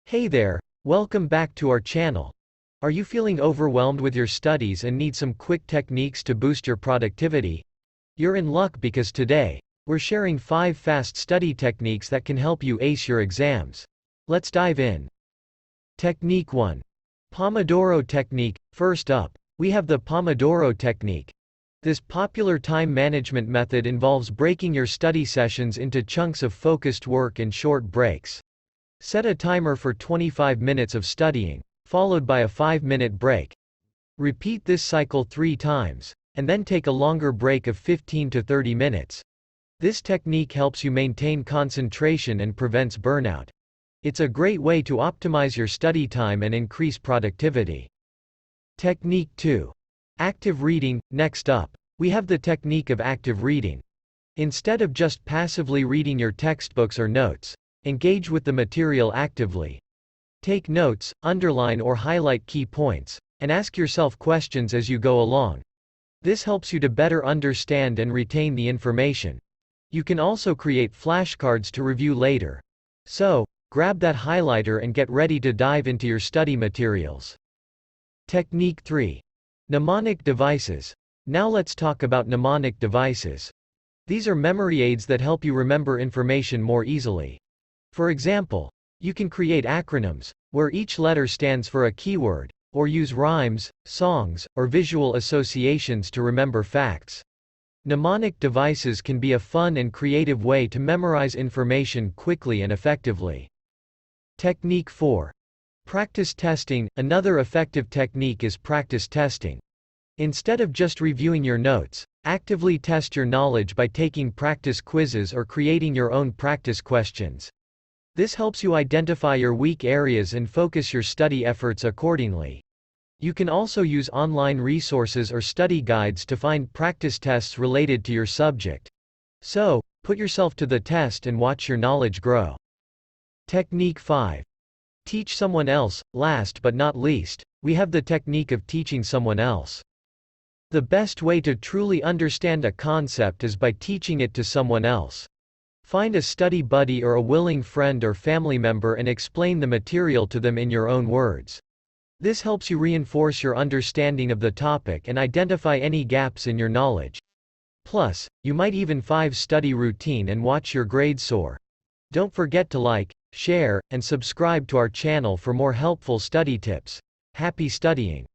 Hey there, welcome back to our channel. Are you feeling overwhelmed with your studies and need some quick techniques to boost your productivity? You're in luck because today, we're sharing 5 fast study techniques that can help you ace your exams. Let's dive in. Technique 1. Pomodoro Technique. First up, we have the Pomodoro Technique. This popular time management method involves breaking your study sessions into chunks of focused work and short breaks. Set a timer for 25 minutes of studying, followed by a 5-minute break. Repeat this cycle 3 times, and then take a longer break of 15 to 30 minutes. This technique helps you maintain concentration and prevents burnout. It's a great way to optimize your study time and increase productivity. Technique 2. Active reading. Next up, we have the technique of active reading. Instead of just passively reading your textbooks or notes, engage with the material actively. Take notes, underline or highlight key points, and ask yourself questions as you go along. This helps you to better understand and retain the information. You can also create flashcards to review later. So, grab that highlighter and get ready to dive into your study materials. Technique 3. Mnemonic devices. Now let's talk about mnemonic devices. These are memory aids that help you remember information more easily. For example, you can create acronyms, where each letter stands for a keyword, or use rhymes, songs, or visual associations to remember facts. Mnemonic devices can be a fun and creative way to memorize information quickly and effectively. Technique 4. Practice testing. Another effective technique is practice testing. Instead of just reviewing your notes, actively test your knowledge by taking practice quizzes or creating your own practice questions. This helps you identify your weak areas and focus your study efforts accordingly. You can also use online resources or study guides to find practice tests related to your subject. So, put yourself to the test and watch your knowledge grow. Technique 5. Teach someone else. Last but not least, we have the technique of teaching someone else. The best way to truly understand a concept is by teaching it to someone else. Find a study buddy or a willing friend or family member and explain the material to them in your own words. This helps you reinforce your understanding of the topic and identify any gaps in your knowledge. Plus, you might even 5-study routine and watch your grades soar. Don't forget to like, share, and subscribe to our channel for more helpful study tips. Happy studying!